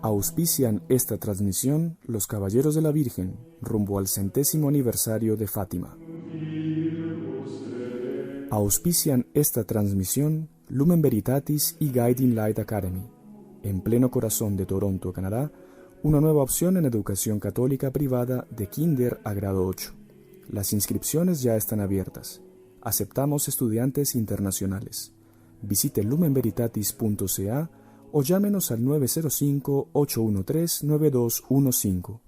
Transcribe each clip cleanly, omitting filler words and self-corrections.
Auspician esta transmisión los Caballeros de la Virgen, rumbo al 100º aniversario de Fátima. Auspician esta transmisión Lumen Veritatis y Guiding Light Academy. En pleno corazón de Toronto, Canadá, una nueva opción en educación católica privada de Kinder a grado 8. Las inscripciones ya están abiertas. Aceptamos estudiantes internacionales. Visite lumenveritatis.ca o llámenos al 905-813-9215.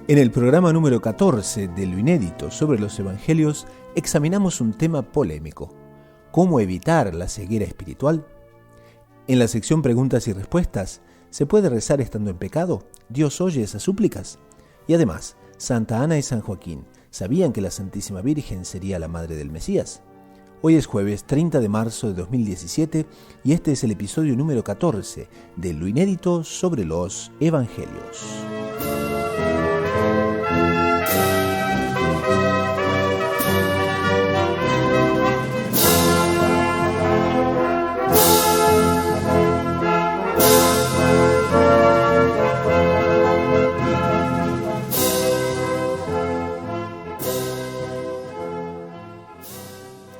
En el programa número 14 de Lo Inédito sobre los Evangelios examinamos un tema polémico: ¿cómo evitar la ceguera espiritual? En la sección Preguntas y Respuestas, ¿se puede rezar estando en pecado? ¿Dios oye esas súplicas? Y además, Santa Ana y San Joaquín, ¿sabían que la Santísima Virgen sería la madre del Mesías? Hoy es jueves 30 de marzo de 2017 y este es el episodio número 14 de Lo Inédito sobre los Evangelios.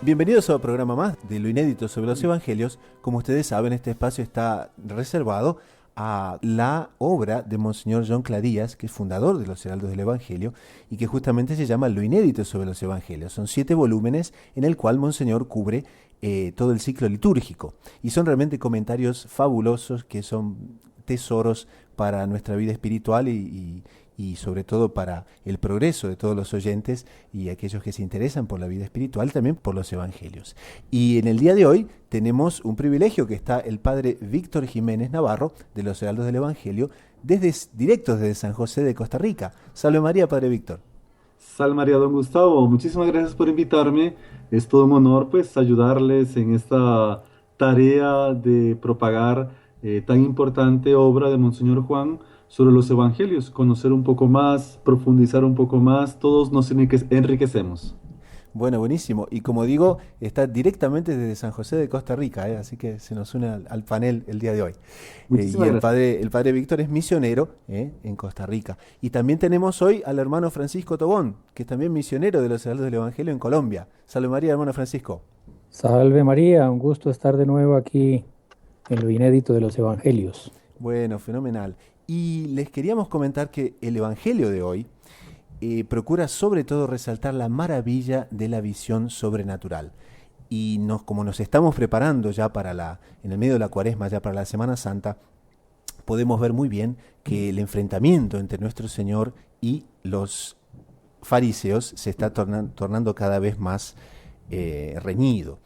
Bienvenidos a un programa más de Lo Inédito sobre los Evangelios. Como ustedes saben, este espacio está reservado a la obra de Monseñor John Clarías, que es fundador de los Heraldos del Evangelio y que justamente se llama Lo Inédito sobre los Evangelios. Son 7 volúmenes en el cual Monseñor cubre todo el ciclo litúrgico y son realmente comentarios fabulosos que son tesoros para nuestra vida espiritual y sobre todo para el progreso de todos los oyentes y aquellos que se interesan por la vida espiritual, también por los evangelios. Y en el día de hoy tenemos un privilegio, que está el padre Víctor Jiménez Navarro, de los Heraldos del Evangelio, directos desde San José de Costa Rica. Salve María, padre Víctor. Salve María, don Gustavo. Muchísimas gracias por invitarme. Es todo un honor pues ayudarles en esta tarea de propagar tan importante obra de Monseñor Juan sobre los evangelios, conocer un poco más, profundizar un poco más, todos nos enriquecemos. Bueno, buenísimo. Y como digo, está directamente desde San José de Costa Rica, así que se nos une al panel el día de hoy. Y el padre Víctor es misionero en Costa Rica. Y también tenemos hoy al hermano Francisco Tobón, que es también misionero de los Heraldos del Evangelio en Colombia. Salve María, hermano Francisco. Salve María, un gusto estar de nuevo aquí en Lo Inédito de los Evangelios. Bueno, fenomenal. Y les queríamos comentar que el Evangelio de hoy procura sobre todo resaltar la maravilla de la visión sobrenatural. Y como nos estamos preparando ya en el medio de la Cuaresma, ya para la Semana Santa, podemos ver muy bien que el enfrentamiento entre nuestro Señor y los fariseos se está tornando cada vez más reñido.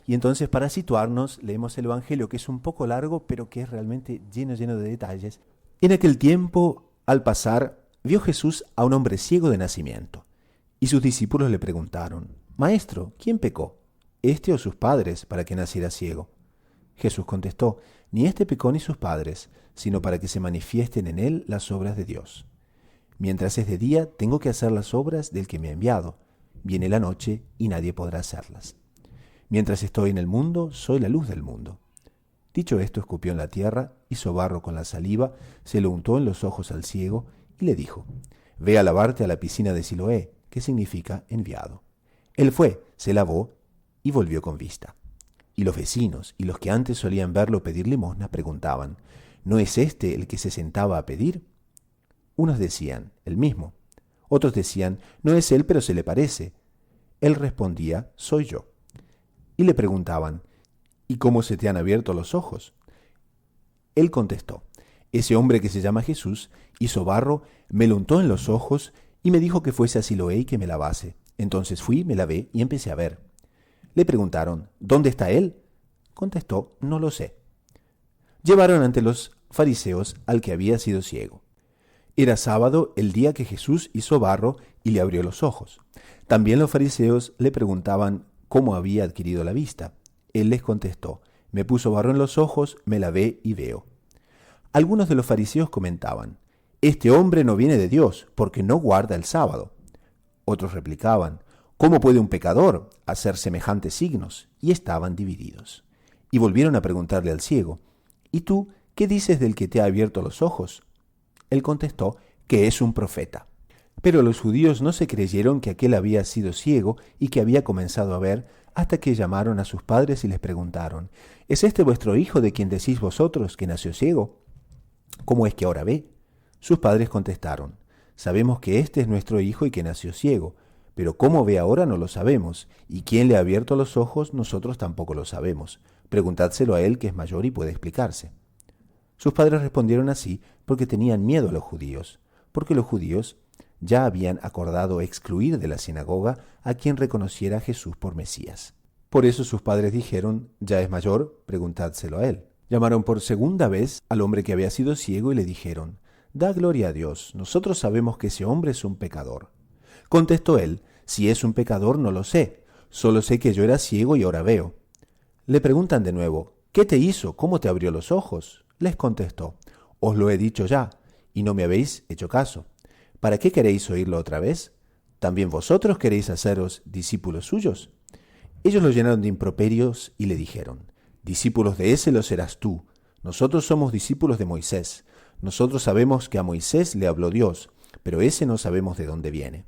Y entonces, para situarnos, leemos el Evangelio, que es un poco largo, pero que es realmente lleno de detalles. En aquel tiempo, al pasar, vio Jesús a un hombre ciego de nacimiento, y sus discípulos le preguntaron: Maestro, ¿quién pecó, este o sus padres, para que naciera ciego? Jesús contestó: Ni este pecó ni sus padres, sino para que se manifiesten en él las obras de Dios. Mientras es de día, tengo que hacer las obras del que me ha enviado. Viene la noche y nadie podrá hacerlas. Mientras estoy en el mundo, soy la luz del mundo. Dicho esto, escupió en la tierra, hizo barro con la saliva, se lo untó en los ojos al ciego y le dijo: Ve a lavarte a la piscina de Siloé, que significa enviado. Él fue, se lavó y volvió con vista. Y los vecinos y los que antes solían verlo pedir limosna preguntaban: ¿No es este el que se sentaba a pedir? Unos decían: el mismo. Otros decían: no es él, pero se le parece. Él respondía: soy yo. Y le preguntaban: ¿y cómo se te han abierto los ojos? Él contestó: ese hombre que se llama Jesús hizo barro, me lo untó en los ojos y me dijo que fuese a Siloé y que me lavase. Entonces fui, me lavé y empecé a ver. Le preguntaron: ¿dónde está él? Contestó: no lo sé. Llevaron ante los fariseos al que había sido ciego. Era sábado el día que Jesús hizo barro y le abrió los ojos. También los fariseos le preguntaban cómo había adquirido la vista. Él les contestó: me puso barro en los ojos, me lavé y veo. Algunos de los fariseos comentaban: este hombre no viene de Dios, porque no guarda el sábado. Otros replicaban: ¿Cómo puede un pecador hacer semejantes signos? Y estaban divididos. Y volvieron a preguntarle al ciego, ¿y tú qué dices del que te ha abierto los ojos? Él contestó que es un profeta. Pero los judíos no se creyeron que aquél había sido ciego y que había comenzado a ver, hasta que llamaron a sus padres y les preguntaron, ¿es este vuestro hijo de quien decís vosotros que nació ciego? ¿Cómo es que ahora ve? Sus padres contestaron, sabemos que este es nuestro hijo y que nació ciego, pero cómo ve ahora no lo sabemos, y quién le ha abierto los ojos nosotros tampoco lo sabemos. Preguntádselo a él, que es mayor y puede explicarse. Sus padres respondieron así porque tenían miedo a los judíos, porque los judíos ya habían acordado excluir de la sinagoga a quien reconociera a Jesús por Mesías. Por eso sus padres dijeron, ya es mayor, preguntádselo a él. Llamaron por segunda vez al hombre que había sido ciego y le dijeron, da gloria a Dios, nosotros sabemos que ese hombre es un pecador. Contestó él, si es un pecador no lo sé, solo sé que yo era ciego y ahora veo. Le preguntan de nuevo, ¿qué te hizo? ¿Cómo te abrió los ojos? Les contestó, os lo he dicho ya, y no me habéis hecho caso. ¿Para qué queréis oírlo otra vez? ¿También vosotros queréis haceros discípulos suyos? Ellos lo llenaron de improperios y le dijeron, discípulos de ese lo serás tú, nosotros somos discípulos de Moisés. Nosotros sabemos que a Moisés le habló Dios, pero ese no sabemos de dónde viene.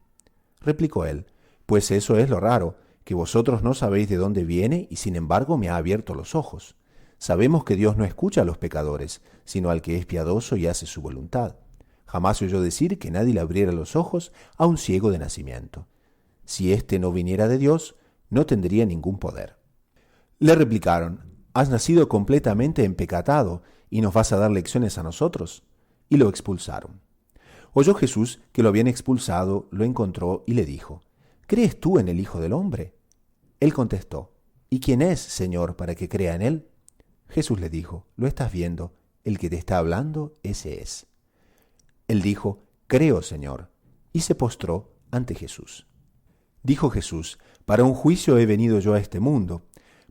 Replicó él, pues eso es lo raro, que vosotros no sabéis de dónde viene y sin embargo me ha abierto los ojos. Sabemos que Dios no escucha a los pecadores, sino al que es piadoso y hace su voluntad. Jamás oyó decir que nadie le abriera los ojos a un ciego de nacimiento. Si éste no viniera de Dios, no tendría ningún poder. Le replicaron, has nacido completamente empecatado y nos vas a dar lecciones a nosotros. Y lo expulsaron. Oyó Jesús que lo habían expulsado, lo encontró y le dijo, ¿crees tú en el Hijo del Hombre? Él contestó, ¿y quién es, Señor, para que crea en él? Jesús le dijo, lo estás viendo, el que te está hablando, ese es. Él dijo, creo, Señor, y se postró ante Jesús. Dijo Jesús, para un juicio he venido yo a este mundo,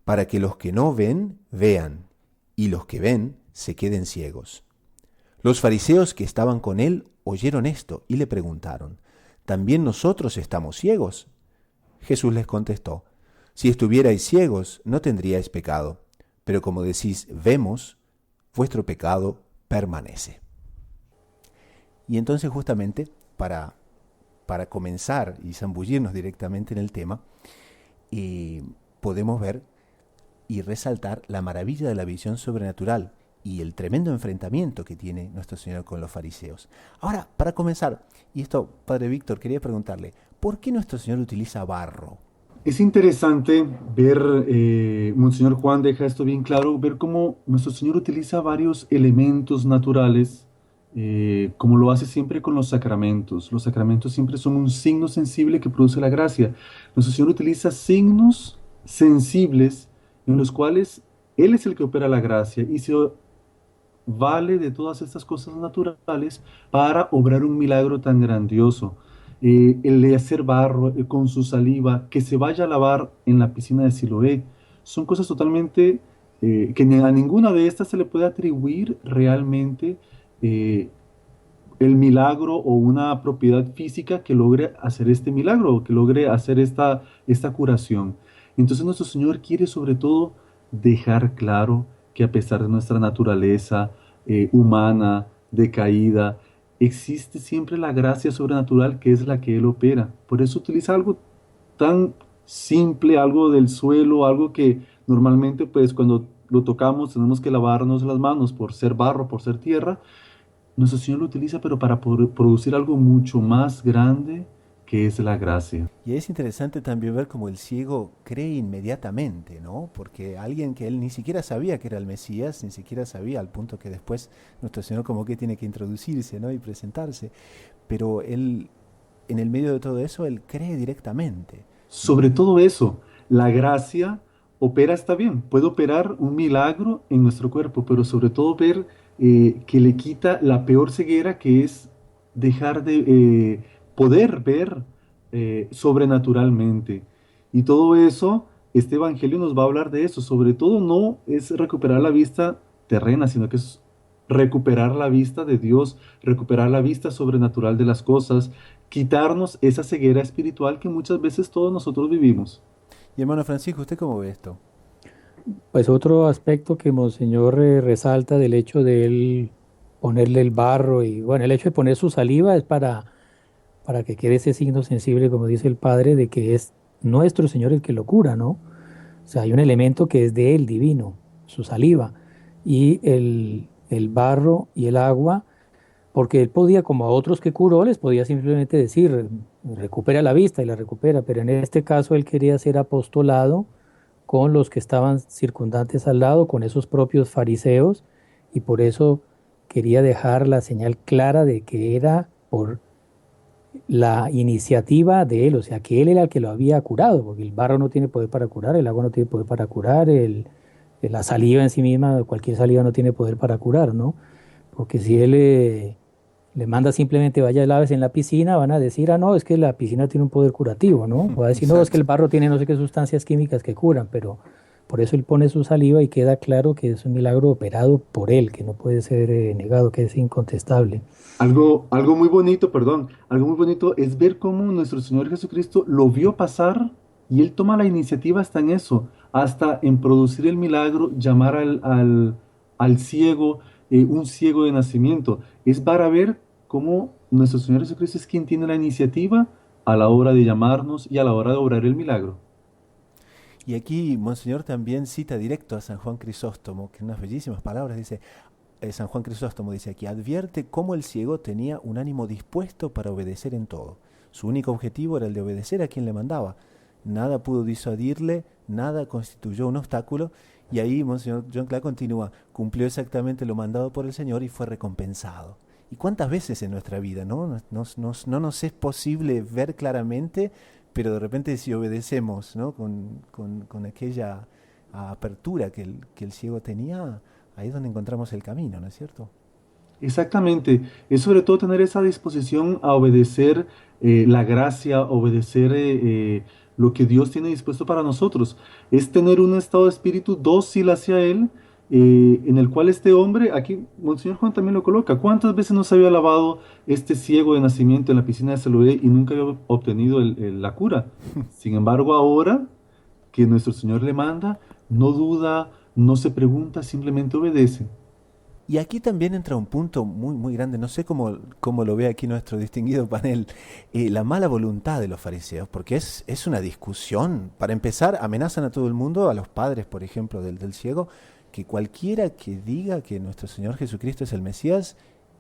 para que los que no ven, vean, y los que ven, se queden ciegos. Los fariseos que estaban con él oyeron esto y le preguntaron, ¿también nosotros estamos ciegos? Jesús les contestó, si estuvierais ciegos, no tendríais pecado, pero como decís, vemos, vuestro pecado permanece. Y entonces justamente, para comenzar y zambullirnos directamente en el tema, podemos ver y resaltar la maravilla de la visión sobrenatural y el tremendo enfrentamiento que tiene nuestro Señor con los fariseos. Ahora, para comenzar, y esto, Padre Víctor, quería preguntarle, ¿por qué nuestro Señor utiliza barro? Es interesante ver, Monseñor Juan deja esto bien claro, ver cómo nuestro Señor utiliza varios elementos naturales, como lo hace siempre con los sacramentos. Los sacramentos siempre son un signo sensible que produce la gracia. Nuestro Señor utiliza signos sensibles en los cuales Él es el que opera la gracia y se vale de todas estas cosas naturales para obrar un milagro tan grandioso. El de hacer barro con su saliva, que se vaya a lavar en la piscina de Siloé, son cosas totalmente que a ninguna de estas se le puede atribuir realmente el milagro o una propiedad física que logre hacer este milagro, que logre hacer esta curación. Entonces nuestro Señor quiere sobre todo dejar claro que a pesar de nuestra naturaleza humana, decaída, existe siempre la gracia sobrenatural que es la que Él opera. Por eso utiliza algo tan simple, algo del suelo, algo que normalmente pues cuando lo tocamos tenemos que lavarnos las manos por ser barro, por ser tierra. Nuestro Señor lo utiliza pero para producir algo mucho más grande que es la gracia. Y es interesante también ver cómo el ciego cree inmediatamente, ¿no? Porque alguien que él ni siquiera sabía que era el Mesías, ni siquiera sabía, al punto que después nuestro Señor como que tiene que introducirse, ¿no? Y presentarse. Pero él, en el medio de todo eso, él cree directamente. Sobre todo eso, la gracia opera, está bien, puede operar un milagro en nuestro cuerpo, pero sobre todo ver que le quita la peor ceguera, que es dejar de poder ver sobrenaturalmente. Y todo eso, este evangelio nos va a hablar de eso. Sobre todo no es recuperar la vista terrena, sino que es recuperar la vista de Dios, recuperar la vista sobrenatural de las cosas, quitarnos esa ceguera espiritual que muchas veces todos nosotros vivimos. Y hermano Francisco, ¿usted cómo ve esto? Pues otro aspecto que Monseñor resalta del hecho de él ponerle el barro y bueno, el hecho de poner su saliva es para que quede ese signo sensible, como dice el Padre, de que es nuestro Señor el que lo cura, ¿no? O sea, hay un elemento que es de él, divino, su saliva, y el barro y el agua, porque él podía, como a otros que curó, les podía simplemente decir, recupera la vista y la recupera, pero en este caso él quería ser apostolado con los que estaban circundantes al lado, con esos propios fariseos, y por eso quería dejar la señal clara de que era por la iniciativa de él, o sea, que él era el que lo había curado, porque el barro no tiene poder para curar, el agua no tiene poder para curar, la saliva en sí misma, cualquier saliva no tiene poder para curar, ¿no? Porque si él le manda simplemente vaya laves en la piscina, van a decir, ah, no, es que la piscina tiene un poder curativo, ¿no? O a decir, no, es que el barro tiene no sé qué sustancias químicas que curan, pero por eso él pone su saliva y queda claro que es un milagro operado por él, que no puede ser negado, que es incontestable. Algo muy bonito, perdón, algo muy bonito es ver cómo nuestro Señor Jesucristo lo vio pasar y Él toma la iniciativa hasta en eso, hasta en producir el milagro, llamar al ciego, un ciego de nacimiento. Es para ver cómo nuestro Señor Jesucristo es quien tiene la iniciativa a la hora de llamarnos y a la hora de obrar el milagro. Y aquí Monseñor también cita directo a San Juan Crisóstomo, que unas bellísimas palabras dice, San Juan Crisóstomo dice aquí, advierte cómo el ciego tenía un ánimo dispuesto para obedecer en todo. Su único objetivo era el de obedecer a quien le mandaba. Nada pudo disuadirle, nada constituyó un obstáculo, y ahí Monseñor John Clark continúa, cumplió exactamente lo mandado por el Señor y fue recompensado. ¿Y cuántas veces en nuestra vida no nos es posible ver claramente, pero de repente si obedecemos, ¿no? con aquella apertura que el ciego tenía, ahí es donde encontramos el camino, ¿no es cierto? Exactamente, es sobre todo tener esa disposición a obedecer la gracia, obedecer lo que Dios tiene dispuesto para nosotros. Es tener un estado de espíritu dócil hacia Él, en el cual este hombre, aquí Monseñor Juan también lo coloca, ¿cuántas veces no se había lavado este ciego de nacimiento en la piscina de Siloé y nunca había obtenido la cura? Sin embargo, ahora que nuestro Señor le manda, no duda, no se pregunta, simplemente obedece. Y aquí también entra un punto muy, muy grande, no sé cómo lo ve aquí nuestro distinguido panel, la mala voluntad de los fariseos, porque es una discusión. Para empezar, amenazan a todo el mundo, a los padres, por ejemplo, del ciego, que cualquiera que diga que nuestro Señor Jesucristo es el Mesías,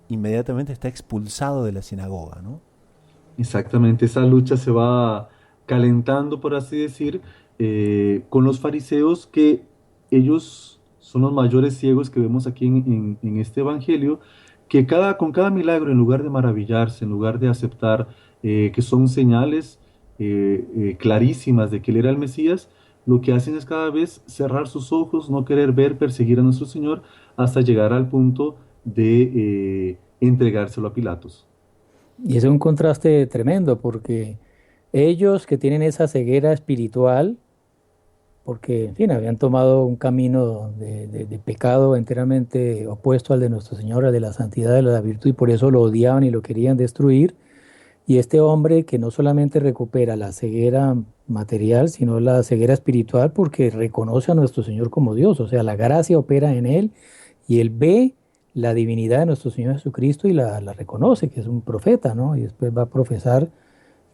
inmediatamente está expulsado de la sinagoga, ¿no? Exactamente, esa lucha se va calentando, por así decir, con los fariseos, que ellos son los mayores ciegos que vemos aquí en este evangelio, que con cada milagro, en lugar de maravillarse, en lugar de aceptar que son señales clarísimas de que él era el Mesías, lo que hacen es cada vez cerrar sus ojos, no querer ver, perseguir a nuestro Señor, hasta llegar al punto de entregárselo a Pilatos. Y ese es un contraste tremendo, porque ellos que tienen esa ceguera espiritual, porque, en fin, habían tomado un camino de pecado enteramente opuesto al de nuestro Señor, al de la santidad, de la virtud, y por eso lo odiaban y lo querían destruir. Y este hombre que no solamente recupera la ceguera material, sino la ceguera espiritual, porque reconoce a nuestro Señor como Dios, o sea, la gracia opera en él y él ve la divinidad de nuestro Señor Jesucristo y la reconoce, que es un profeta, ¿no? Y después va a profesar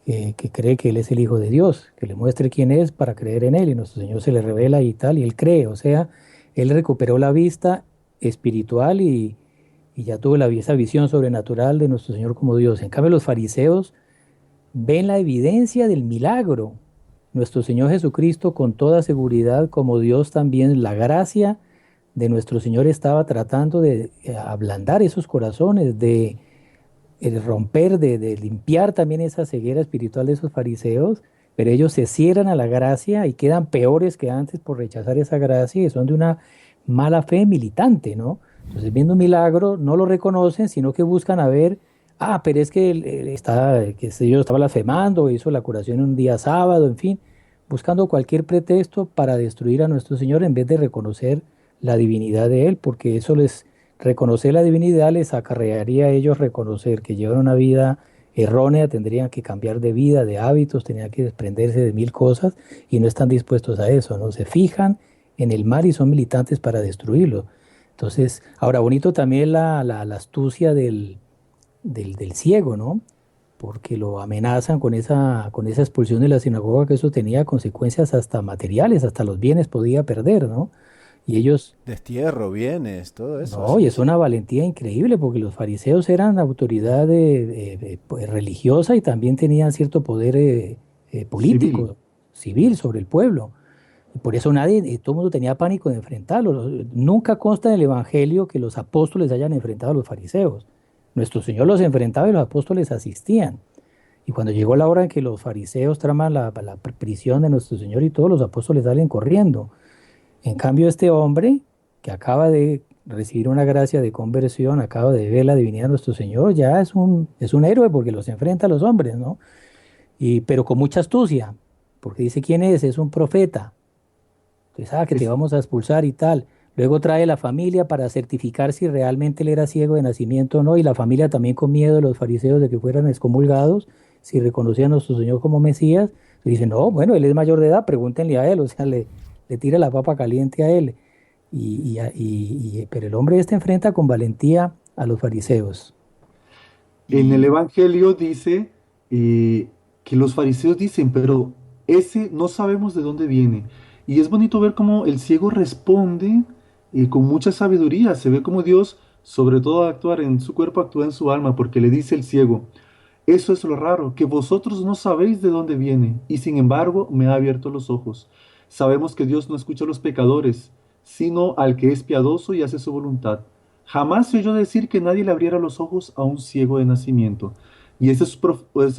que cree que Él es el Hijo de Dios, que le muestre quién es para creer en Él, y nuestro Señor se le revela y tal, y Él cree, o sea, Él recuperó la vista espiritual y ya tuvo esa visión sobrenatural de nuestro Señor como Dios. En cambio, los fariseos ven la evidencia del milagro. Nuestro Señor Jesucristo, con toda seguridad, como Dios también, la gracia de nuestro Señor estaba tratando de ablandar esos corazones, de romper, de limpiar también esa ceguera espiritual de esos fariseos, pero ellos se cierran a la gracia y quedan peores que antes por rechazar esa gracia y son de una mala fe militante, ¿no? Entonces, viendo un milagro, no lo reconocen, sino que buscan a ver, pero es que yo estaba blasfemando, hizo la curación un día sábado, en fin, buscando cualquier pretexto para destruir a nuestro Señor en vez de reconocer la divinidad de Él, porque eso les reconocer la divinidad les acarrearía a ellos reconocer que llevan una vida errónea, tendrían que cambiar de vida, de hábitos, tenían que desprenderse de mil cosas y no están dispuestos a eso, ¿no? Se fijan en el mal y son militantes para destruirlo. Entonces, ahora bonito también la astucia del ciego, ¿no? Porque lo amenazan con esa expulsión de la sinagoga, que eso tenía consecuencias hasta materiales, hasta los bienes podía perder, ¿no? Y ellos, Destierro, bienes, todo eso. no, y es una valentía increíble, porque los fariseos eran autoridad pues, religiosa y también tenían cierto poder Civil. político, civil sobre el pueblo. Y por eso nadie, todo el mundo tenía pánico de enfrentarlos. Nunca consta en el Evangelio que los apóstoles hayan enfrentado a los fariseos. Nuestro Señor los enfrentaba y los apóstoles asistían. Y cuando llegó la hora en que los fariseos traman la prisión de nuestro Señor y todos los apóstoles salen corriendo. En cambio, este hombre que acaba de recibir una gracia de conversión, acaba de ver la divinidad de nuestro Señor, ya es un héroe porque los enfrenta a los hombres, ¿no? Pero con mucha astucia, porque dice, ¿quién es? Es un profeta. Entonces, que te Es, vamos a expulsar y tal. Luego trae la familia para certificar si realmente él era ciego de nacimiento o no, y la familia también con miedo de los fariseos de que fueran excomulgados, si reconocían a nuestro Señor como Mesías, y dicen, no, bueno, él es mayor de edad, pregúntenle a él, o sea, le tira la papa caliente a él. Pero el hombre este enfrenta con valentía a los fariseos. en el Y Evangelio dice que los fariseos dicen, pero ese no sabemos de dónde viene. Y es bonito ver cómo el ciego responde con mucha sabiduría. Se ve como Dios, sobre todo al actuar en su cuerpo, actúa en su alma, porque le dice el ciego, eso es lo raro, que vosotros no sabéis de dónde viene, y sin embargo me ha abierto los ojos. Sabemos que Dios no escucha a los pecadores, sino al que es piadoso y hace su voluntad. Jamás se oyó decir que nadie le abriera los ojos a un ciego de nacimiento. Y esto es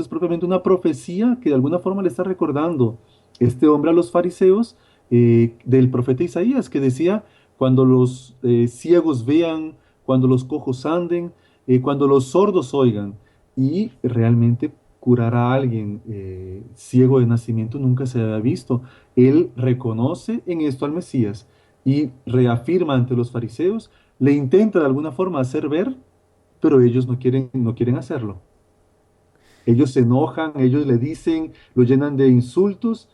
propiamente una profecía que de alguna forma le está recordando este hombre a los fariseos del profeta Isaías, que decía, cuando los ciegos vean, cuando los cojos anden, cuando los sordos oigan, y realmente curar a alguien ciego de nacimiento nunca se había visto. Él reconoce en esto al Mesías y reafirma ante los fariseos, le intenta de alguna forma hacer ver, pero ellos no quieren hacerlo. Ellos se enojan, ellos le dicen, lo llenan de insultos,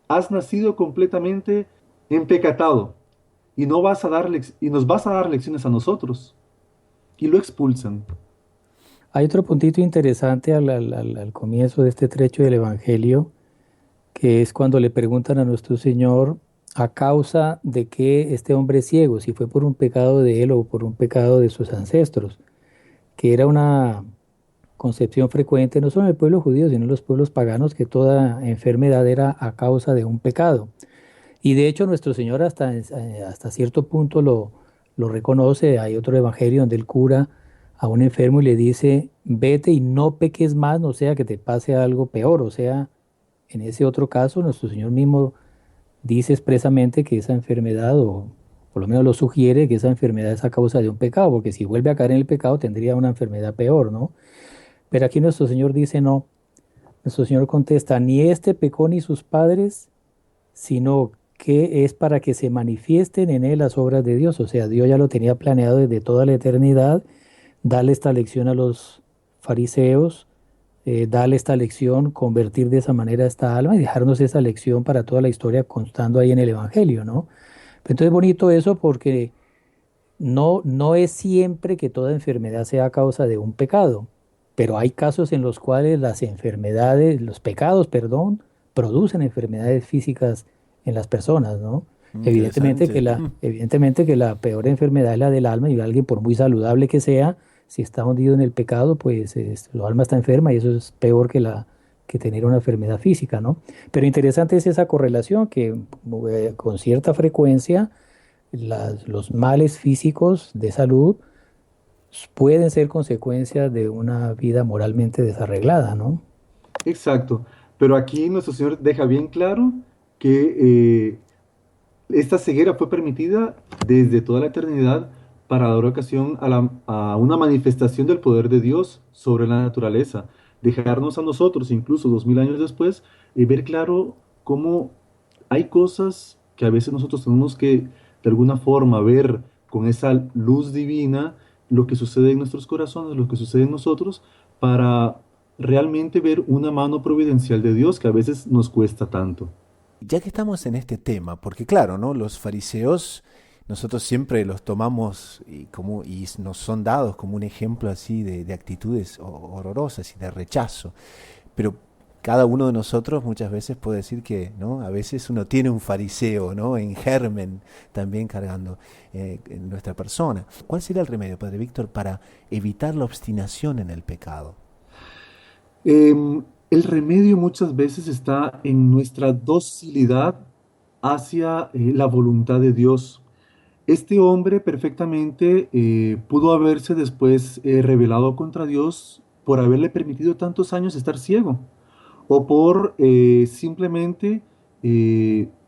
has nacido completamente empecatado y no vas a dar y nos vas a dar lecciones a nosotros. Y lo expulsan. Hay otro puntito interesante al comienzo de este trecho del Evangelio, que es cuando le preguntan a nuestro Señor a causa de que este hombre es ciego, si fue por un pecado de él o por un pecado de sus ancestros, que era una concepción frecuente no solo en el pueblo judío, sino en los pueblos paganos, que toda enfermedad era a causa de un pecado. Y de hecho nuestro Señor hasta cierto punto lo reconoce. Hay otro evangelio donde él cura a un enfermo y le dice, vete y no peques más, no sea que te pase algo peor. O sea, en ese otro caso, nuestro Señor mismo dice expresamente que esa enfermedad, o por lo menos lo sugiere, que esa enfermedad es a causa de un pecado, porque si vuelve a caer en el pecado tendría una enfermedad peor, ¿no? Pero aquí nuestro Señor dice no. Nuestro Señor contesta, ni este pecó ni sus padres, sino que es para que se manifiesten en él las obras de Dios. O sea, Dios ya lo tenía planeado desde toda la eternidad, darle esta lección a los fariseos, darle esta lección, convertir de esa manera esta alma y dejarnos esa lección para toda la historia constando ahí en el Evangelio, ¿no? Entonces es bonito eso porque no es siempre que toda enfermedad sea a causa de un pecado, pero hay casos en los cuales las enfermedades, los pecados, perdón, producen enfermedades físicas en las personas, ¿no? interesante. Evidentemente que la peor enfermedad es la del alma y alguien por muy saludable que sea, si está hundido en el pecado, pues su alma está enferma y eso es peor que tener una enfermedad física, ¿no? Pero interesante es esa correlación que con cierta frecuencia los males físicos de salud pueden ser consecuencias de una vida moralmente desarreglada, ¿no? Exacto. Pero aquí nuestro Señor deja bien claro que esta ceguera fue permitida desde toda la eternidad para dar ocasión a una manifestación del poder de Dios sobre la naturaleza. Dejarnos a nosotros, incluso 2000 años después, ver claro cómo hay cosas que a veces nosotros tenemos que, de alguna forma, ver con esa luz divina lo que sucede en nuestros corazones, lo que sucede en nosotros, para realmente ver una mano providencial de Dios que a veces nos cuesta tanto. Ya que estamos en este tema, porque claro, ¿no? Los fariseos nosotros siempre los tomamos y nos son dados como un ejemplo así de actitudes horrorosas y de rechazo, pero cada uno de nosotros muchas veces puede decir que, ¿no? A veces uno tiene un fariseo, ¿no? En germen también cargando en nuestra persona. ¿Cuál sería el remedio, Padre Víctor, para evitar la obstinación en el pecado? El remedio muchas veces está en nuestra docilidad hacia la voluntad de Dios. Este hombre perfectamente pudo haberse después rebelado contra Dios por haberle permitido tantos años estar ciego o por simplemente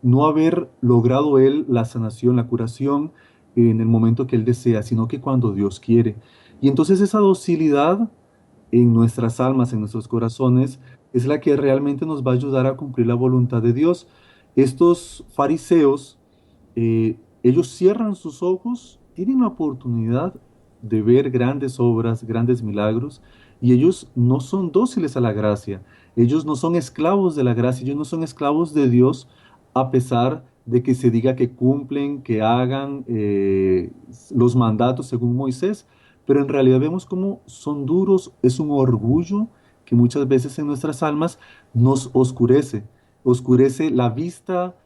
no haber logrado él la sanación, la curación en el momento que él desea, sino que cuando Dios quiere. Y entonces esa docilidad en nuestras almas, en nuestros corazones, es la que realmente nos va a ayudar a cumplir la voluntad de Dios. Estos fariseos, ellos cierran sus ojos, tienen la oportunidad de ver grandes obras, grandes milagros, y ellos no son dóciles a la gracia, ellos no son esclavos de la gracia, ellos no son esclavos de Dios, a pesar de que se diga que cumplen, que hagan los mandatos según Moisés, pero en realidad vemos cómo son duros, es un orgullo que muchas veces en nuestras almas nos oscurece, oscurece la vista,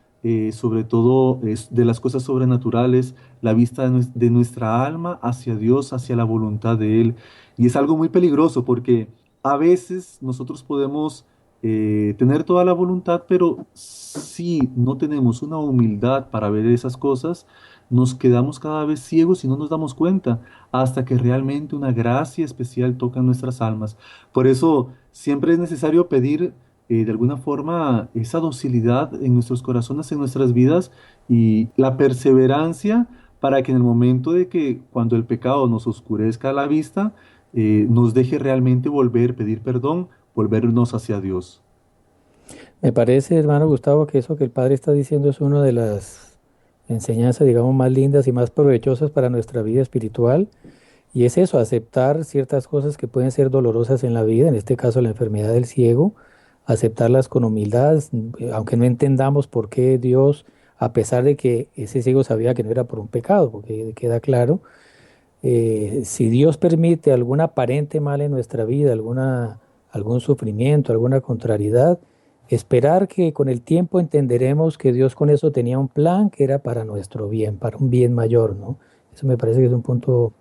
sobre todo de las cosas sobrenaturales, la vista de nuestra alma hacia Dios, hacia la voluntad de Él. Y es algo muy peligroso porque a veces nosotros podemos tener toda la voluntad, pero si no tenemos una humildad para ver esas cosas, nos quedamos cada vez ciegos y no nos damos cuenta hasta que realmente una gracia especial toca nuestras almas. Por eso siempre es necesario pedir de alguna forma esa docilidad en nuestros corazones, en nuestras vidas y la perseverancia para que en el momento de que cuando el pecado nos oscurezca la vista, nos deje realmente volver, pedir perdón, volvernos hacia Dios. Me parece, hermano Gustavo, que eso que el Padre está diciendo es una de las enseñanzas, digamos, más lindas y más provechosas para nuestra vida espiritual. Y es eso, aceptar ciertas cosas que pueden ser dolorosas en la vida, en este caso la enfermedad del ciego, aceptarlas con humildad, aunque no entendamos por qué Dios, a pesar de que ese ciego sabía que no era por un pecado, porque queda claro, si Dios permite algún aparente mal en nuestra vida, algún sufrimiento, alguna contrariedad, esperar que con el tiempo entenderemos que Dios con eso tenía un plan que era para nuestro bien, para un bien mayor, ¿no? Eso me parece que es un punto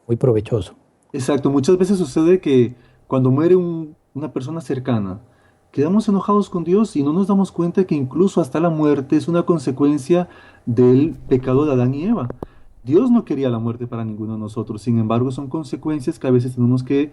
muy provechoso. Exacto, muchas veces sucede que cuando muere una persona cercana, quedamos enojados con Dios y no nos damos cuenta que incluso hasta la muerte es una consecuencia del pecado de Adán y Eva. Dios no quería la muerte para ninguno de nosotros, sin embargo son consecuencias que a veces tenemos que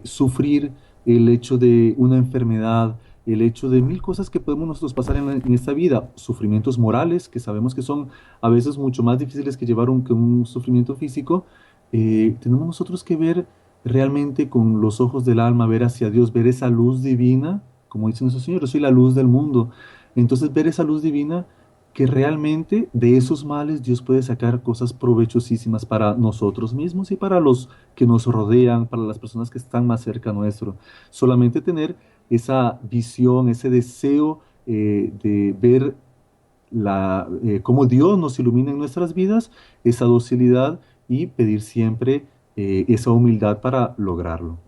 sufrir, el hecho de una enfermedad, el hecho de mil cosas que podemos nosotros pasar en esta vida, sufrimientos morales que sabemos que son a veces mucho más difíciles que llevar que un sufrimiento físico. Tenemos nosotros que ver realmente con los ojos del alma, ver hacia Dios, ver esa luz divina, como dice nuestro Señor, yo soy la luz del mundo. Entonces ver esa luz divina que realmente de esos males Dios puede sacar cosas provechosísimas para nosotros mismos y para los que nos rodean, para las personas que están más cerca nuestro. Solamente tener esa visión, ese deseo de ver cómo Dios nos ilumina en nuestras vidas, esa docilidad y pedir siempre esa humildad para lograrlo.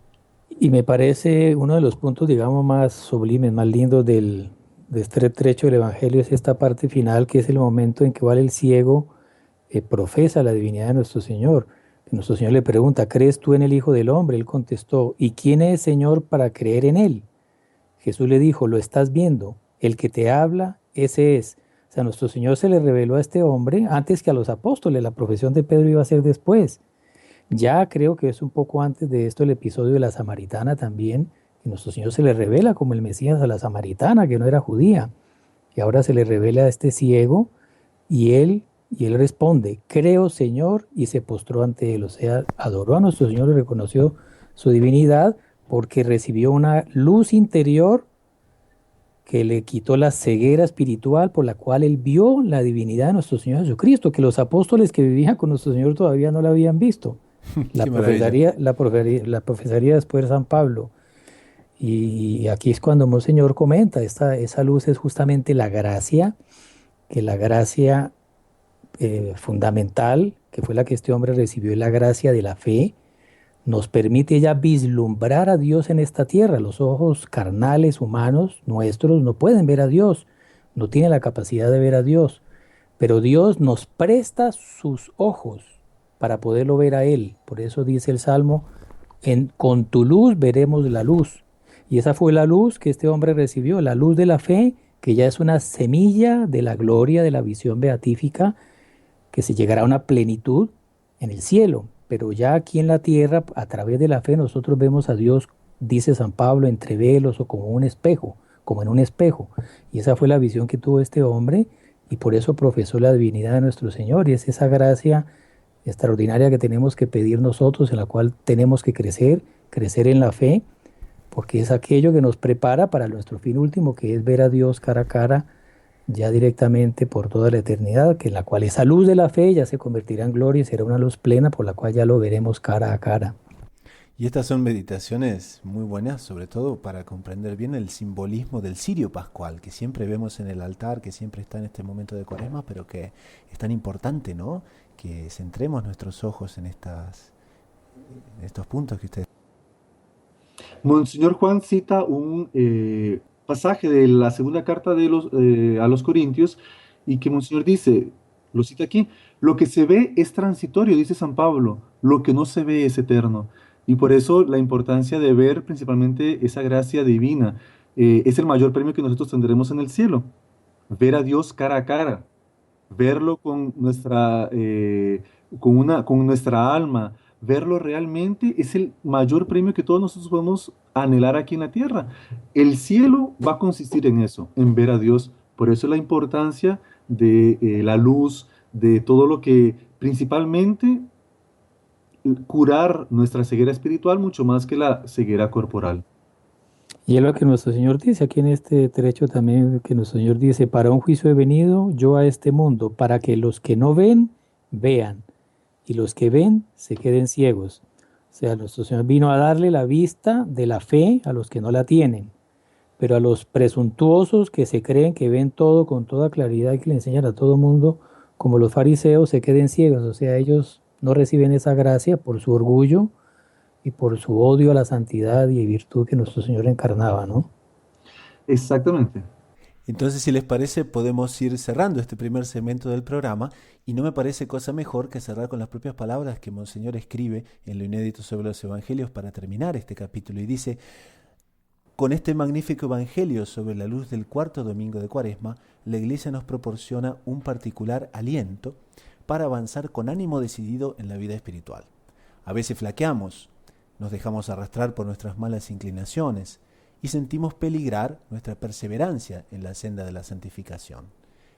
Y me parece uno de los puntos, digamos, más sublimes, más lindos de este trecho del Evangelio es esta parte final, que es el momento en que va el ciego, profesa la divinidad de nuestro Señor. Que nuestro Señor le pregunta, ¿crees tú en el Hijo del Hombre? Él contestó, ¿y quién es, Señor, para creer en Él? Jesús le dijo, lo estás viendo, el que te habla, ese es. O sea, nuestro Señor se le reveló a este hombre antes que a los apóstoles, la profesión de Pedro iba a ser después. Ya creo que es un poco antes de esto el episodio de la samaritana también, que nuestro Señor se le revela como el Mesías a la samaritana, que no era judía, y ahora se le revela a este ciego, y él responde, creo Señor, y se postró ante él, o sea, adoró a nuestro Señor y reconoció su divinidad, porque recibió una luz interior que le quitó la ceguera espiritual por la cual él vio la divinidad de nuestro Señor Jesucristo, que los apóstoles que vivían con nuestro Señor todavía no la habían visto. La Qué maravilla. profesaría después de San Pablo. Y aquí es cuando Monseñor comenta, esa luz es justamente la gracia, que la gracia fundamental, que fue la que este hombre recibió, es la gracia de la fe, nos permite ya vislumbrar a Dios en esta tierra. Los ojos carnales, humanos, nuestros, no pueden ver a Dios, no tienen la capacidad de ver a Dios, pero Dios nos presta sus ojos para poderlo ver a Él. Por eso dice el Salmo, con tu luz veremos la luz. Y esa fue la luz que este hombre recibió, la luz de la fe, que ya es una semilla de la gloria, de la visión beatífica, que se llegará a una plenitud en el cielo. Pero ya aquí en la tierra, a través de la fe, nosotros vemos a Dios, dice San Pablo, entre velos o como un espejo, como en un espejo. Y esa fue la visión que tuvo este hombre, y por eso profesó la divinidad de nuestro Señor. Y es esa gracia extraordinaria que tenemos que pedir nosotros, en la cual tenemos que crecer en la fe, porque es aquello que nos prepara para nuestro fin último, que es ver a Dios cara a cara, ya directamente por toda la eternidad, que en la cual esa luz de la fe ya se convertirá en gloria y será una luz plena por la cual ya lo veremos cara a cara. Y estas son meditaciones muy buenas, sobre todo para comprender bien el simbolismo del cirio pascual, que siempre vemos en el altar, que siempre está en este momento de Cuaresma, pero que es tan importante, ¿no? Que centremos nuestros ojos en estos puntos que ustedes... Monseñor Juan cita un pasaje de la segunda carta a los Corintios y que Monseñor dice, lo cita aquí, lo que se ve es transitorio, dice San Pablo, lo que no se ve es eterno. Y por eso la importancia de ver principalmente esa gracia divina. Es el mayor premio que nosotros tendremos en el cielo, ver a Dios cara a cara, verlo con nuestra alma, verlo realmente es el mayor premio que todos nosotros podemos anhelar aquí en la tierra. El cielo va a consistir en eso, en ver a Dios. Por eso la importancia de la luz, de todo lo que principalmente curar nuestra ceguera espiritual mucho más que la ceguera corporal. Y es lo que nuestro Señor dice aquí en este trecho también, que nuestro Señor dice, para un juicio he venido yo a este mundo, para que los que no ven, vean, y los que ven se queden ciegos. O sea, nuestro Señor vino a darle la vista de la fe a los que no la tienen, pero a los presuntuosos que se creen que ven todo con toda claridad y que le enseñan a todo mundo, como los fariseos, se queden ciegos. O sea, ellos no reciben esa gracia por su orgullo y por su odio a la santidad y virtud que nuestro Señor encarnaba, ¿no? Exactamente. Entonces, si les parece, podemos ir cerrando este primer segmento del programa, y no me parece cosa mejor que cerrar con las propias palabras que Monseñor escribe en lo inédito sobre los evangelios para terminar este capítulo, y dice: con este magnífico evangelio sobre la luz del cuarto domingo de Cuaresma, la Iglesia nos proporciona un particular aliento para avanzar con ánimo decidido en la vida espiritual. A veces flaqueamos, nos dejamos arrastrar por nuestras malas inclinaciones y sentimos peligrar nuestra perseverancia en la senda de la santificación.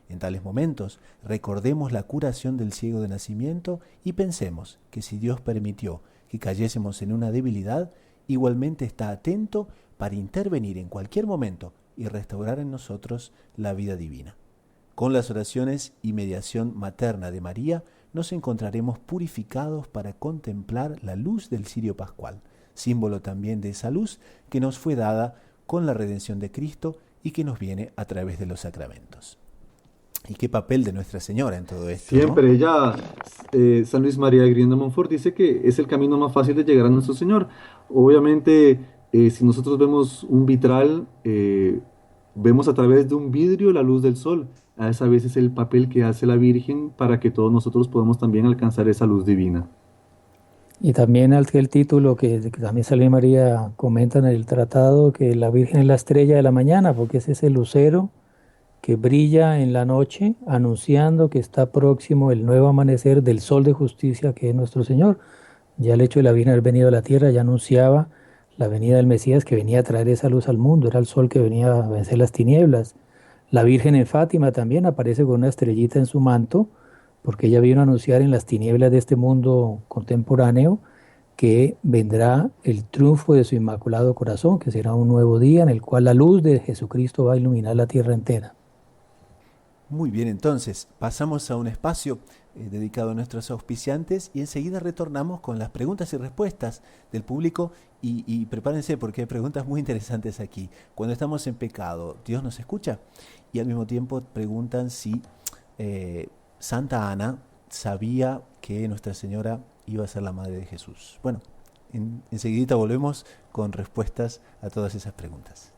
En tales momentos, recordemos la curación del ciego de nacimiento y pensemos que si Dios permitió que cayésemos en una debilidad, igualmente está atento para intervenir en cualquier momento y restaurar en nosotros la vida divina. Con las oraciones y mediación materna de María, nos encontraremos purificados para contemplar la luz del cirio pascual, símbolo también de esa luz que nos fue dada con la redención de Cristo y que nos viene a través de los sacramentos. ¿Y qué papel de Nuestra Señora en todo esto? Siempre, ¿no? ella, San Luis María Griñón de Montfort dice que es el camino más fácil de llegar a nuestro Señor. Obviamente, si nosotros vemos un vitral, vemos a través de un vidrio la luz del sol. A esa vez es el papel que hace la Virgen para que todos nosotros podamos también alcanzar esa luz divina. Y también el título que también San Luis María comenta en el tratado, que la Virgen es la estrella de la mañana, porque es ese lucero que brilla en la noche, anunciando que está próximo el nuevo amanecer del sol de justicia que es nuestro Señor. Ya el hecho de la Virgen haber venido a la tierra ya anunciaba la venida del Mesías, que venía a traer esa luz al mundo, era el sol que venía a vencer las tinieblas. La Virgen en Fátima también aparece con una estrellita en su manto, porque ella vino a anunciar en las tinieblas de este mundo contemporáneo que vendrá el triunfo de su Inmaculado Corazón, que será un nuevo día en el cual la luz de Jesucristo va a iluminar la tierra entera. Muy bien, entonces pasamos a un espacio dedicado a nuestros auspiciantes y enseguida retornamos con las preguntas y respuestas del público y prepárense porque hay preguntas muy interesantes aquí. Cuando estamos en pecado, ¿Dios nos escucha? Y al mismo tiempo preguntan si Santa Ana sabía que Nuestra Señora iba a ser la Madre de Jesús. Bueno, enseguidita volvemos con respuestas a todas esas preguntas.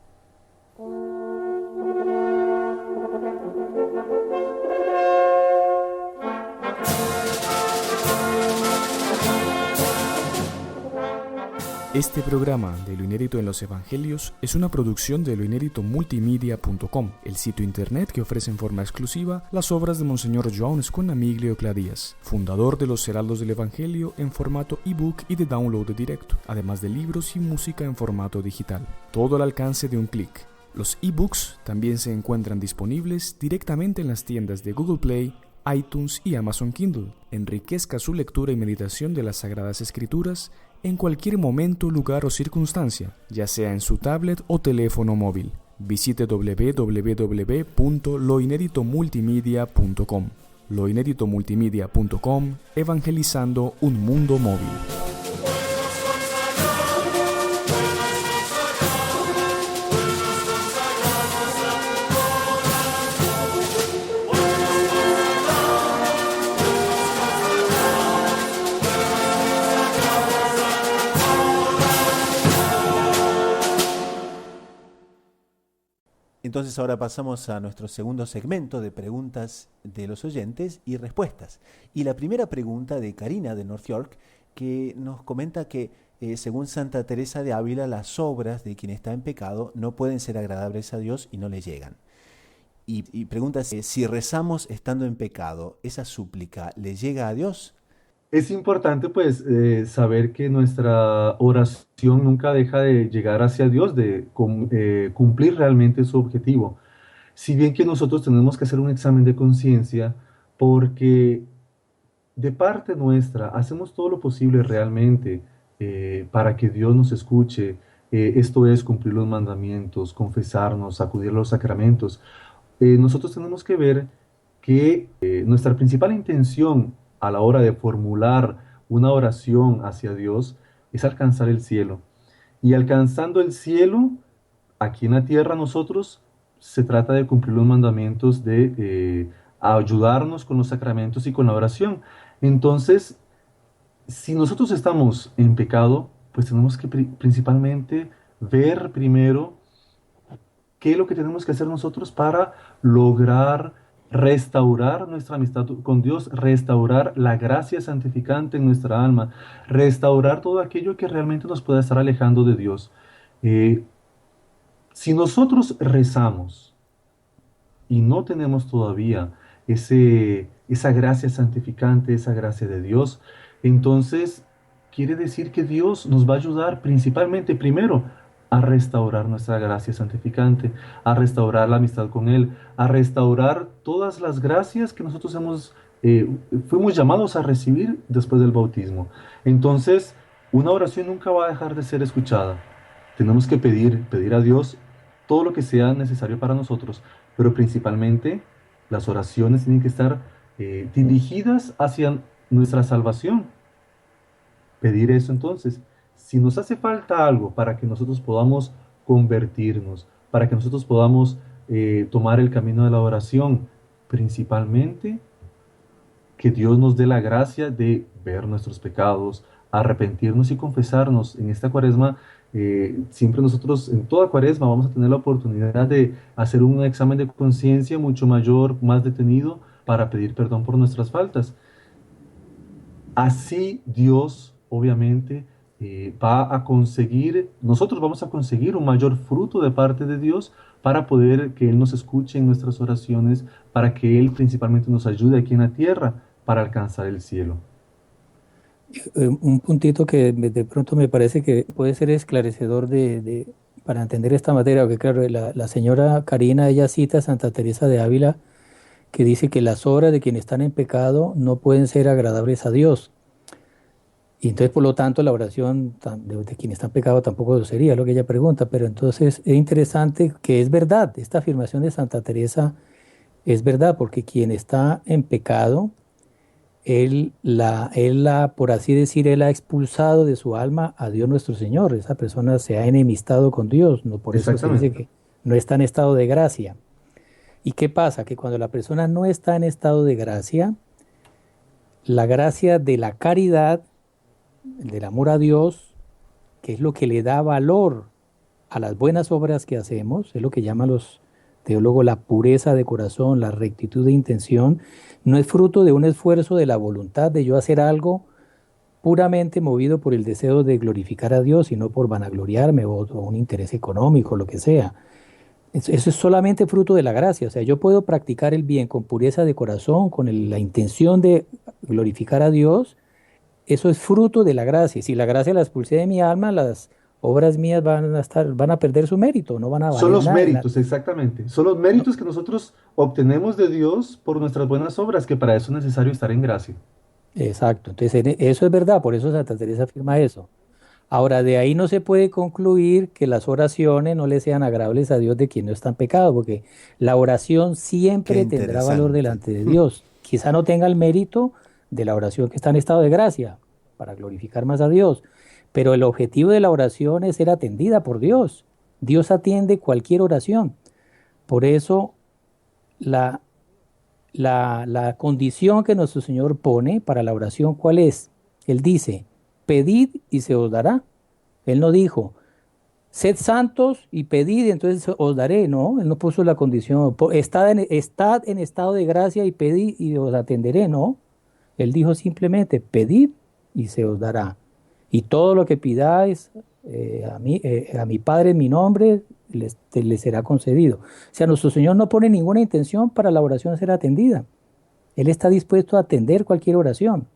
Este programa de Lo Inédito en los Evangelios es una producción de loinéditomultimedia.com, el sitio internet que ofrece en forma exclusiva las obras de Monseñor João Sconamiglio Cladías, fundador de los Heraldos del Evangelio en formato ebook y de download directo, además de libros y música en formato digital. Todo al alcance de un clic. Los ebooks también se encuentran disponibles directamente en las tiendas de Google Play, iTunes y Amazon Kindle. Enriquezca su lectura y meditación de las Sagradas Escrituras en cualquier momento, lugar o circunstancia, ya sea en su tablet o teléfono móvil. Visite www.loineditomultimedia.com. Loineditomultimedia.com, evangelizando un mundo móvil. Entonces ahora pasamos a nuestro segundo segmento de preguntas de los oyentes y respuestas. Y la primera pregunta de Karina de North York, que nos comenta que según Santa Teresa de Ávila, las obras de quien está en pecado no pueden ser agradables a Dios y no le llegan. Y pregunta si rezamos estando en pecado, ¿esa súplica le llega a Dios? Es importante pues saber que nuestra oración nunca deja de llegar hacia Dios, de cumplir realmente su objetivo. Si bien que nosotros tenemos que hacer un examen de conciencia, porque de parte nuestra hacemos todo lo posible realmente para que Dios nos escuche, esto es cumplir los mandamientos, confesarnos, acudir a los sacramentos. Nosotros tenemos que ver que nuestra principal intención a la hora de formular una oración hacia Dios es alcanzar el cielo. Y alcanzando el cielo, aquí en la tierra nosotros, se trata de cumplir los mandamientos, de ayudarnos con los sacramentos y con la oración. Entonces, si nosotros estamos en pecado, pues tenemos que principalmente ver primero qué es lo que tenemos que hacer nosotros para lograr restaurar nuestra amistad con Dios, restaurar la gracia santificante en nuestra alma, restaurar todo aquello que realmente nos pueda estar alejando de Dios. Si nosotros rezamos y no tenemos todavía esa gracia santificante, esa gracia de Dios, entonces quiere decir que Dios nos va a ayudar principalmente, primero, a restaurar nuestra gracia santificante, a restaurar la amistad con Él, a restaurar todas las gracias que nosotros fuimos llamados a recibir después del bautismo. Entonces, una oración nunca va a dejar de ser escuchada. Tenemos que pedir a Dios todo lo que sea necesario para nosotros, pero principalmente las oraciones tienen que estar dirigidas hacia nuestra salvación. Pedir eso entonces. Si nos hace falta algo para que nosotros podamos convertirnos, para que nosotros podamos tomar el camino de la oración, principalmente que Dios nos dé la gracia de ver nuestros pecados, arrepentirnos y confesarnos. En esta cuaresma, siempre nosotros, en toda cuaresma, vamos a tener la oportunidad de hacer un examen de conciencia mucho mayor, más detenido, para pedir perdón por nuestras faltas. Así Dios, obviamente, nosotros vamos a conseguir un mayor fruto de parte de Dios para poder que Él nos escuche en nuestras oraciones, para que Él principalmente nos ayude aquí en la tierra para alcanzar el cielo. Un puntito que de pronto me parece que puede ser esclarecedor para entender esta materia, porque claro, la señora Karina, ella cita a Santa Teresa de Ávila, que dice que las obras de quienes están en pecado no pueden ser agradables a Dios. Y entonces, por lo tanto, la oración de quien está en pecado tampoco sería lo que ella pregunta, pero entonces es interesante que es verdad, esta afirmación de Santa Teresa es verdad, porque quien está en pecado, por así decir, él ha expulsado de su alma a Dios nuestro Señor. Esa persona se ha enemistado con Dios, ¿no? Por eso se dice Exactamente. que no está en estado de gracia. ¿Y qué pasa? Que cuando la persona no está en estado de gracia, la gracia de la caridad, del amor a Dios, que es lo que le da valor a las buenas obras que hacemos, es lo que llaman los teólogos la pureza de corazón, la rectitud de intención, no es fruto de un esfuerzo de la voluntad de yo hacer algo puramente movido por el deseo de glorificar a Dios, sino por vanagloriarme o un interés económico, lo que sea. Eso es solamente fruto de la gracia. O sea, yo puedo practicar el bien con pureza de corazón, con la intención de glorificar a Dios. Eso es fruto de la gracia. Si la gracia la expulsé de mi alma, las obras mías van a perder su mérito, no van a Son valer los nada. méritos, exactamente. Son los No, méritos que nosotros obtenemos de Dios por nuestras buenas obras, que para eso es necesario estar en gracia. exacto. Entonces, eso es verdad, por eso Santa Teresa afirma eso. Ahora, de ahí no se puede concluir que las oraciones no le sean agradables a Dios de quien no está en pecado, porque la oración Qué siempre tendrá valor interesante. delante de Dios. Quizá no tenga el mérito de la oración que está en estado de gracia, para glorificar más a Dios, pero el objetivo de la oración es ser atendida por Dios. Dios atiende cualquier oración. Por eso, la, la condición que nuestro Señor pone para la oración, ¿cuál es? Él dice, pedid y se os dará. Él no dijo, sed santos y pedid, entonces os daré. No, él no puso la condición. Estad en estado de gracia y pedid y os atenderé. No, él dijo simplemente, pedid y se os dará. Y todo lo que pidáis a mi Padre en mi nombre, les será concedido. O sea, nuestro Señor no pone ninguna intención para la oración ser atendida. Él está dispuesto a atender cualquier oración.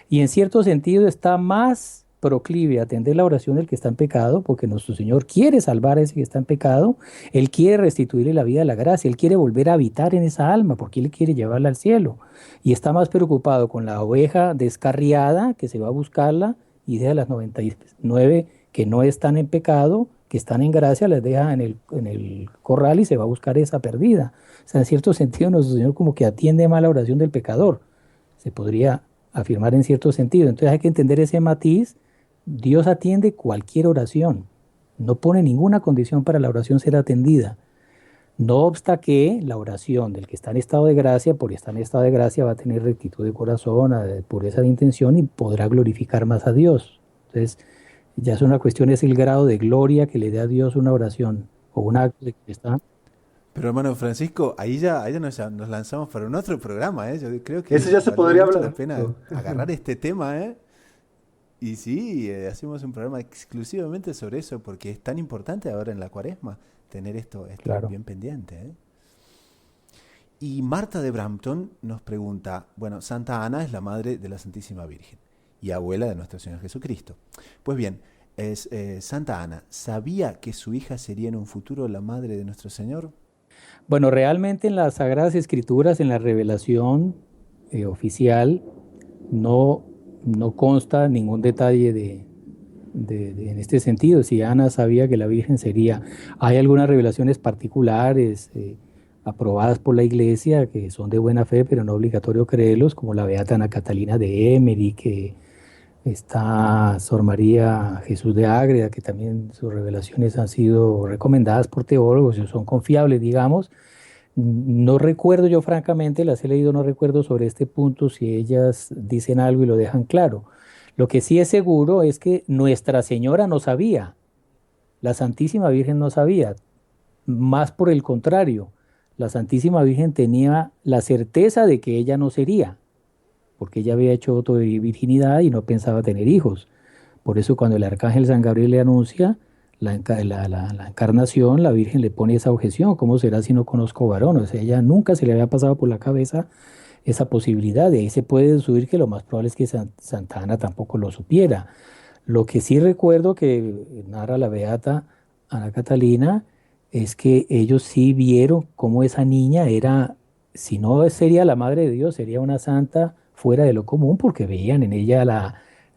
Y en cierto sentido está más proclive a atender la oración del que está en pecado, porque nuestro Señor quiere salvar a ese que está en pecado, Él quiere restituirle la vida de la gracia, Él quiere volver a habitar en esa alma, porque Él quiere llevarla al cielo. Y está más preocupado con la oveja descarriada, que se va a buscarla, y deja las 99 que no están en pecado, que están en gracia, las deja en el corral y se va a buscar esa perdida. O sea, en cierto sentido, nuestro Señor como que atiende más la oración del pecador. Se podría afirmar en cierto sentido. Entonces hay que entender ese matiz. Dios atiende cualquier oración. No pone ninguna condición para la oración ser atendida. No obsta que la oración del que está en estado de gracia, por estar en estado de gracia, va a tener rectitud de corazón, pureza de intención y podrá glorificar más a Dios. Entonces, ya es una cuestión, es el grado de gloria que le dé a Dios una oración o un acto de que está. Pero hermano Francisco, ahí ya nos lanzamos para un otro programa, ¿eh? Yo creo Eso que ya se valdría podría mucho la hablar. pena agarrar este tema, ¿eh? Y sí, hacemos un programa exclusivamente sobre eso, porque es tan importante ahora en la cuaresma tener esto Claro. bien pendiente, ¿eh? Y Marta de Brampton nos pregunta, bueno, Santa Ana es la madre de la Santísima Virgen y abuela de nuestro Señor Jesucristo. Pues bien, Santa Ana, ¿sabía que su hija sería en un futuro la madre de nuestro Señor? Bueno, realmente en las Sagradas Escrituras, en la revelación oficial, no, no consta ningún detalle en este sentido. Si Ana sabía que la Virgen sería, hay algunas revelaciones particulares aprobadas por la Iglesia que son de buena fe, pero no obligatorio creerlos, como la Beata Ana Catalina de Emeri, que está Sor María Jesús de Ágreda, que también sus revelaciones han sido recomendadas por teólogos y son confiables, digamos. No recuerdo yo francamente, las he leído, no recuerdo sobre este punto si ellas dicen algo y lo dejan claro. Lo que sí es seguro es que Nuestra Señora no sabía, la Santísima Virgen no sabía, más por el contrario, la Santísima Virgen tenía la certeza de que ella no sería, porque ella había hecho voto de virginidad y no pensaba tener hijos. Por eso cuando el arcángel San Gabriel le anuncia la encarnación, la Virgen le pone esa objeción, ¿cómo será si no conozco varón? O sea, ella nunca se le había pasado por la cabeza esa posibilidad, de ahí se puede deducir que lo más probable es que Santa Ana tampoco lo supiera. Lo que sí recuerdo que narra la beata Ana Catalina es que ellos sí vieron cómo esa niña era, si no sería la madre de Dios, sería una santa fuera de lo común, porque veían en ella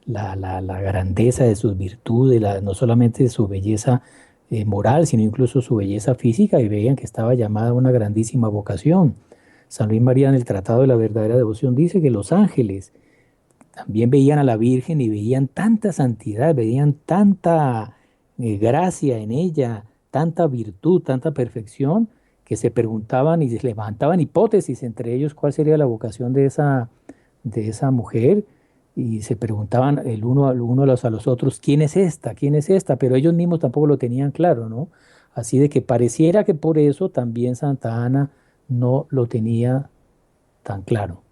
la grandeza de sus virtudes, no solamente de su belleza moral, sino incluso su belleza física, y veían que estaba llamada a una grandísima vocación. San Luis María en el Tratado de la Verdadera Devoción dice que los ángeles también veían a la Virgen y veían tanta santidad, veían tanta gracia en ella, tanta virtud, tanta perfección, que se preguntaban y se levantaban hipótesis entre ellos cuál sería la vocación de esa mujer, y se preguntaban el uno, a los otros, ¿quién es esta? ¿Quién es esta? Pero ellos mismos tampoco lo tenían claro, ¿no? Así de que pareciera que por eso también Santa Ana no lo tenía tan claro.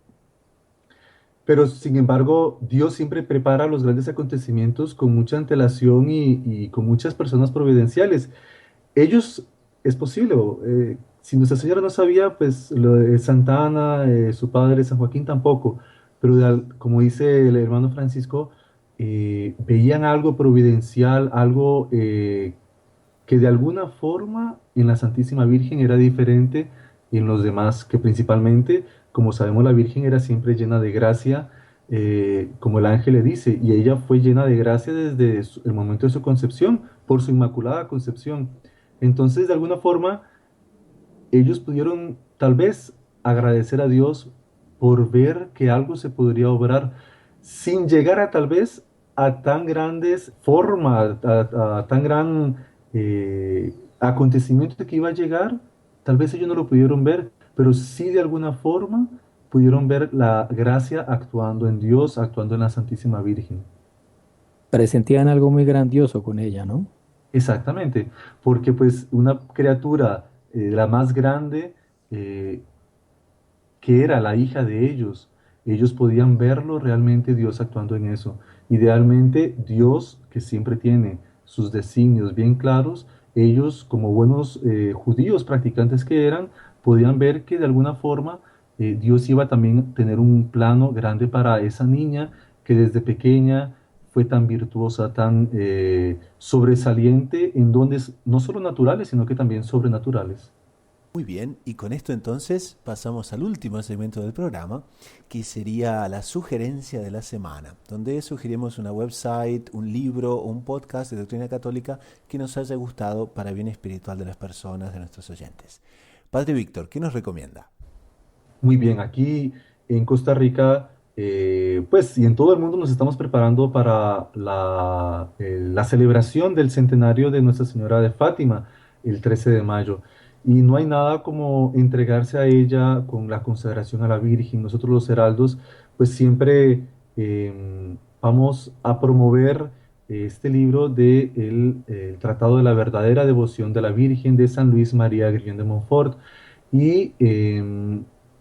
Pero sin embargo, Dios siempre prepara los grandes acontecimientos con mucha antelación y con muchas personas providenciales. Ellos, es posible, si Nuestra Señora no sabía, pues lo de Santa Ana, su padre San Joaquín tampoco, pero como dice el hermano Francisco, veían algo providencial, algo que de alguna forma en la Santísima Virgen era diferente en los demás, que principalmente, como sabemos, la Virgen era siempre llena de gracia, como el ángel le dice, y ella fue llena de gracia desde el momento de su concepción, por su inmaculada concepción. Entonces, de alguna forma, ellos pudieron tal vez agradecer a Dios por ver que algo se podría obrar sin llegar a tal vez a tan grandes formas, a tan gran acontecimiento que iba a llegar. Tal vez ellos no lo pudieron ver, pero sí de alguna forma pudieron ver la gracia actuando en Dios, actuando en la Santísima Virgen. Presentían algo muy grandioso con ella, ¿no? Exactamente, porque pues una criatura, la más grande, eh, que era la hija de ellos podían verlo realmente Dios actuando en eso. Idealmente Dios, que siempre tiene sus designios bien claros, ellos como buenos judíos practicantes que eran, podían ver que de alguna forma Dios iba a también tener un plano grande para esa niña que desde pequeña fue tan virtuosa, tan sobresaliente en dones no solo naturales, sino que también sobrenaturales. Muy bien, y con esto entonces pasamos al último segmento del programa, que sería la sugerencia de la semana, donde sugerimos una website, un libro o un podcast de doctrina católica que nos haya gustado para bien espiritual de las personas, de nuestros oyentes. Padre Víctor, ¿qué nos recomienda? Muy bien, aquí en Costa Rica, pues y en todo el mundo nos estamos preparando para la celebración del centenario de Nuestra Señora de Fátima, el 13 de mayo. Y no hay nada como entregarse a ella con la consagración a la Virgen. Nosotros los heraldos, pues siempre vamos a promover este libro de el Tratado de la Verdadera Devoción de la Virgen de San Luis María Griñón de Montfort. Y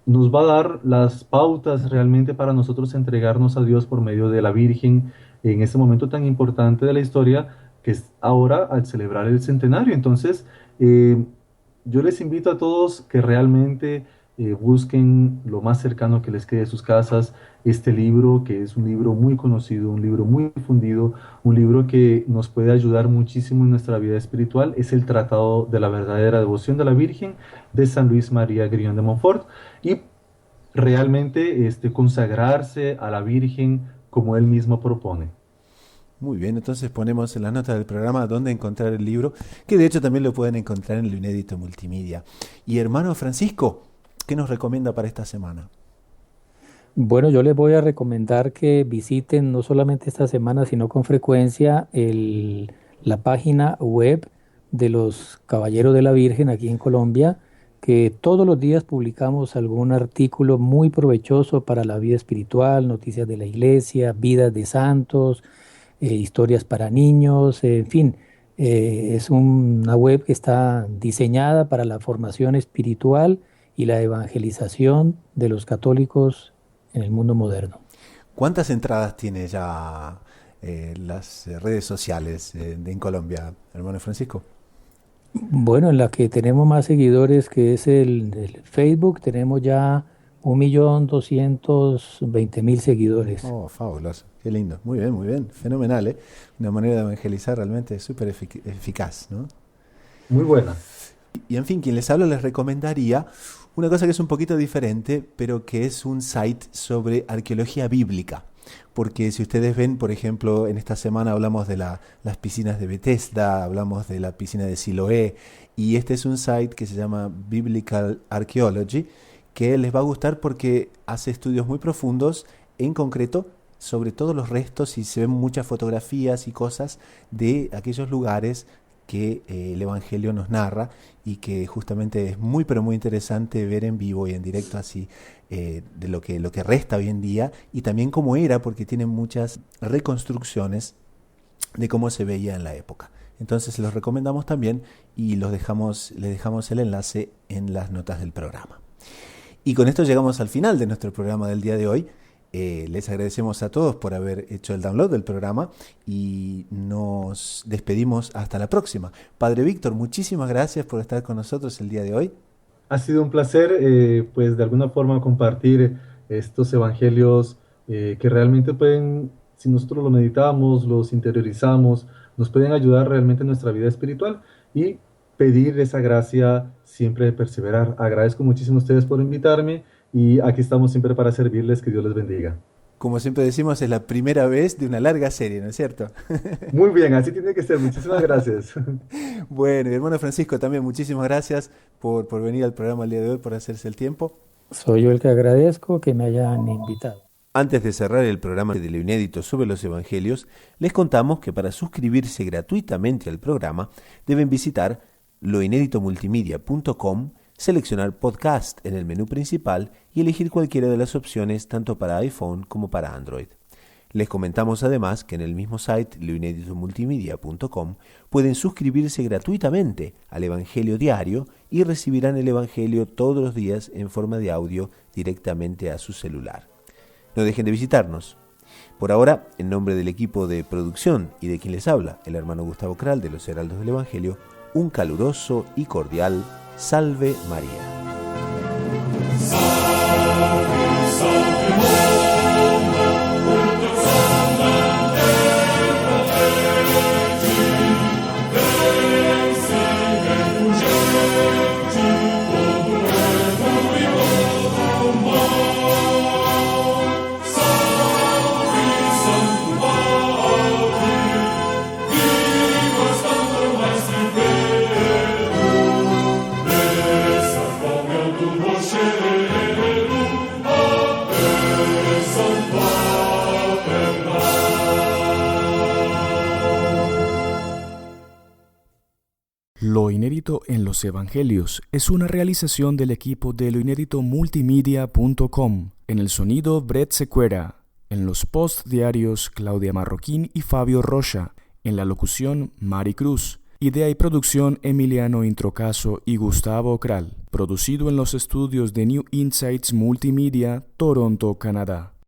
nos va a dar las pautas realmente para nosotros entregarnos a Dios por medio de la Virgen en ese momento tan importante de la historia que es ahora al celebrar el centenario. Entonces, yo les invito a todos que realmente busquen lo más cercano que les quede de sus casas este libro, que es un libro muy conocido, un libro muy difundido, un libro que nos puede ayudar muchísimo en nuestra vida espiritual. Es el Tratado de la Verdadera Devoción de la Virgen de San Luis María Griñón de Montfort. Y realmente consagrarse a la Virgen como él mismo propone. Muy bien, entonces ponemos en la nota del programa dónde encontrar el libro, que de hecho también lo pueden encontrar en el Inédito Multimedia. Y hermano Francisco, ¿qué nos recomienda para esta semana? Bueno, yo les voy a recomendar que visiten no solamente esta semana, sino con frecuencia la página web de los Caballeros de la Virgen aquí en Colombia, que todos los días publicamos algún artículo muy provechoso para la vida espiritual, noticias de la iglesia, vidas de santos, historias para niños, en fin, es una web que está diseñada para la formación espiritual y la evangelización de los católicos en el mundo moderno. ¿Cuántas entradas tiene ya las redes sociales en Colombia, hermano Francisco? Bueno, en la que tenemos más seguidores, que es el Facebook, tenemos ya 1.220.000 seguidores. Oh, fabuloso, qué lindo, muy bien, fenomenal, ¿eh? Una manera de evangelizar realmente súper eficaz, ¿no? Muy buena. Y en fin, quien les habla les recomendaría una cosa que es un poquito diferente, pero que es un site sobre arqueología bíblica. porque si ustedes ven, por ejemplo, en esta semana hablamos de las piscinas de Bethesda, hablamos de la piscina de Siloé, y este es un site que se llama Biblical Archaeology, que les va a gustar porque hace estudios muy profundos, en concreto, sobre todos los restos, y se ven muchas fotografías y cosas de aquellos lugares que el Evangelio nos narra, y que justamente es muy pero muy interesante ver en vivo y en directo así de lo que resta hoy en día, y también cómo era, porque tienen muchas reconstrucciones de cómo se veía en la época. Entonces los recomendamos también, y les dejamos el enlace en las notas del programa. Y con esto llegamos al final de nuestro programa del día de hoy. Les agradecemos a todos por haber hecho el download del programa, y nos despedimos hasta la próxima. Padre Víctor, muchísimas gracias por estar con nosotros el día de hoy. Ha sido un placer, pues de alguna forma compartir estos evangelios que realmente pueden, si nosotros los meditamos, los interiorizamos, nos pueden ayudar realmente en nuestra vida espiritual, y pedir esa gracia siempre de perseverar. Agradezco muchísimo a ustedes por invitarme, y aquí estamos siempre para servirles. Que Dios les bendiga. Como siempre decimos, es la primera vez de una larga serie, ¿no es cierto? Muy bien, así tiene que ser. Muchísimas gracias. Bueno, mi hermano Francisco, también muchísimas gracias por venir al programa el día de hoy, por hacerse el tiempo. Soy yo el que agradezco que me hayan invitado. Antes de cerrar el programa de lo inédito sobre los evangelios, les contamos que para suscribirse gratuitamente al programa deben visitar loinéditomultimedia.com, seleccionar podcast en el menú principal y elegir cualquiera de las opciones tanto para iPhone como para Android. Les comentamos además que en el mismo site loinéditomultimedia.com pueden suscribirse gratuitamente al Evangelio Diario y recibirán el Evangelio todos los días en forma de audio directamente a su celular. No dejen de visitarnos. Por ahora, en nombre del equipo de producción y de quien les habla, el hermano Gustavo Kral de los Heraldos del Evangelio, un caluroso y cordial Salve María. Lo inédito en los Evangelios es una realización del equipo de loinéditomultimedia.com. En el sonido, Brett Sequera. En los posts diarios, Claudia Marroquín y Fabio Rocha. En la locución, Mari Cruz. Idea y producción, Emiliano Introcaso y Gustavo Kral. Producido en los estudios de New Insights Multimedia, Toronto, Canadá.